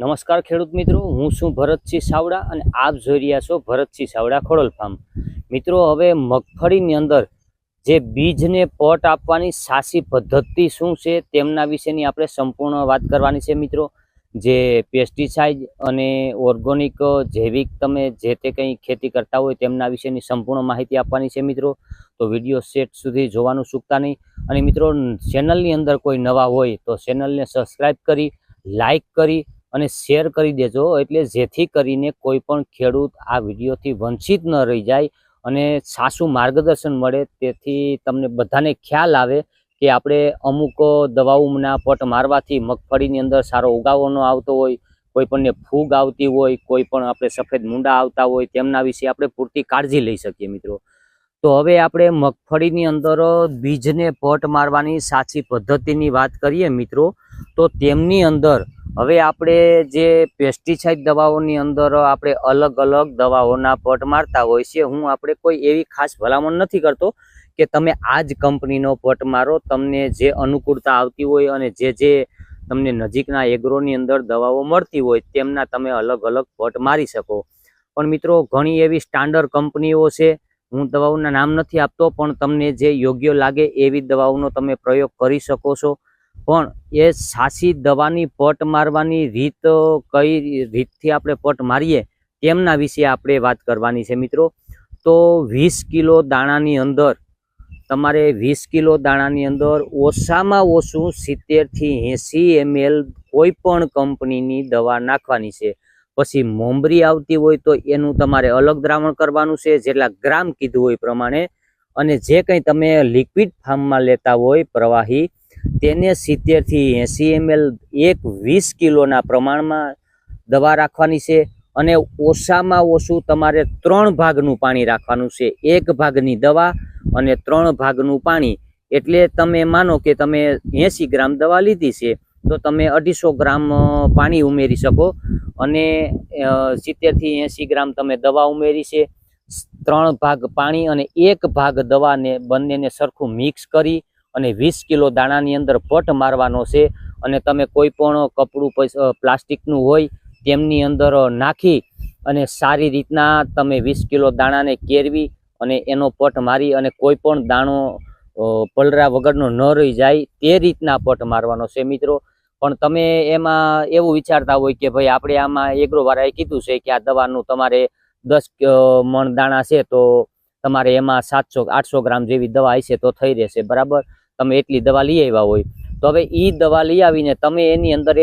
નમસ્કાર ખેડૂત મિત્રો, હું છું ભરતસિંહ સાવડા અને આપ જોઈ રહ્યા છો ભરતસિંહ સાવડા ખોડલ ફાર્મ. મિત્રો, હવે મગફળીની અંદર જે બીજને પટ આપવાની સાચી પદ્ધતિ શું છે તેમના વિશેની આપણે સંપૂર્ણ વાત કરવાની છે. મિત્રો, જે પેસ્ટિસાઇડ અને ઓર્ગોનિક જૈવિક તમે જે તે કંઈ ખેતી કરતા હોય તેમના વિશેની સંપૂર્ણ માહિતી આપવાની છે. મિત્રો, તો વિડીયો સેટ સુધી જોવાનું ચૂકતા નહીં. અને મિત્રો, ચેનલની અંદર કોઈ નવા હોય તો ચેનલને સબસ્ક્રાઈબ કરી, લાઈક કરી અને શેર કરી દેજો, એટલે જેથી કરીને કોઈ પણ ખેડૂત આ વિડીયોથી વંચિત ન રહી જાય અને સાચું માર્ગદર્શન મળે. તેથી તમને બધાને ખ્યાલ આવે કે આપણે અમુક દવાઓના પટ મારવાથી મગફળીની અંદર સારો ઉગાવો ન આવતો હોય, કોઈ પણને ફૂગ આવતી હોય, કોઈ પણ આપણે સફેદ મૂંડા આવતા હોય, તેમના વિશે આપણે પૂરતી કાળજી લઈ શકીએ. મિત્રો, તો હવે આપણે મગફળીની અંદર બીજને પટ મારવાની સાચી પદ્ધતિની વાત કરીએ. મિત્રો, તો તેમની અંદર હવે આપણે જે પેસ્ટિસાઇડ દવાઓની અંદર આપણે અલગ અલગ દવાઓના પટ મારતા હોય છે. હું આપણે કોઈ એવી ખાસ ભલામણ નથી કરતો કે તમે આ જ કંપનીનો પટ મારો, તમને જે અનુકૂળતા આવતી હોય અને જે તમને નજીકના એગ્રોની અંદર દવાઓ મળતી હોય તેમના તમે અલગ અલગ પટ મારી શકો. પણ મિત્રો, ઘણી એવી સ્ટાન્ડર્ડ કંપનીઓ છે, હું દવાઓના નામ નથી આપતો, પણ તમને જે યોગ્ય લાગે એવી દવાઓનો તમે પ્રયોગ કરી શકો છો. પણ એ સાચી દવાની પટ મારવાની રીત, કઈ રીતથી આપણે પટ મારીએ તેમના વિશે આપણે વાત કરવાની છે. મિત્રો, તો 20 કિલો દાણાની અંદર તમારે 20 કિલો દાણાની અંદર ઓછામાં ઓછું 70 થી 80 ml કોઈ પણ કંપનીની દવા નાખવાની છે. પછી મોમરી આવતી હોય તો એનું તમારે અલગ દ્રાવણ કરવાનું છે, જેટલા ગ્રામ કીધું હોય પ્રમાણે. અને જે કંઈ તમે લિક્વિડ ફાર્મમાં લેતા હોય પ્રવાહી, તેને 70 થી 80 ml 20 કિલોના પ્રમાણમાં દવા રાખવાની છે. અને ઓછામાં ઓછું તમારે 3 ભાગનું પાણી રાખવાનું છે. 1 ભાગની દવા અને 3 ભાગનું પાણી. એટલે તમે માનો કે તમે 80 ગ્રામ દવા લીધી છે તો તમે 250 ગ્રામ પાણી ઉમેરી શકો. અને 70 થી 80 ગ્રામ તમે દવા ઉમેરી છે, 3 ભાગ પાણી અને 1 ભાગ દવાને બંનેને સરખું મિક્સ કરી અને 20 કિલો દાણાની અંદર પટ મારવાનો છે. અને તમે કોઈ પણ કપડું પ્લાસ્ટિકનું હોય તેમની અંદર નાખી અને સારી રીતના તમે 20 કિલો દાણાને કેરવી અને એનો પટ મારી, અને કોઈ પણ દાણો પલરા વગરનો ન રહી જાય તે રીતના પટ મારવાનો છે. મિત્રો, પણ તમે એમાં એવું વિચારતા હોય કે ભાઈ આપણે આમાં એગ્રોવાળાએ કીધું છે કે આ દવાનું તમારે 10 મણ દાણા છે તો તમારે એમાં 700-800 ગ્રામ જેવી દવા હશે તો થઈ રહેશે. બરાબર, તમે એટલી દવા લઈ આવ્યા હોય તો હવે એ દવા લઈ આવીને તમે એની અંદર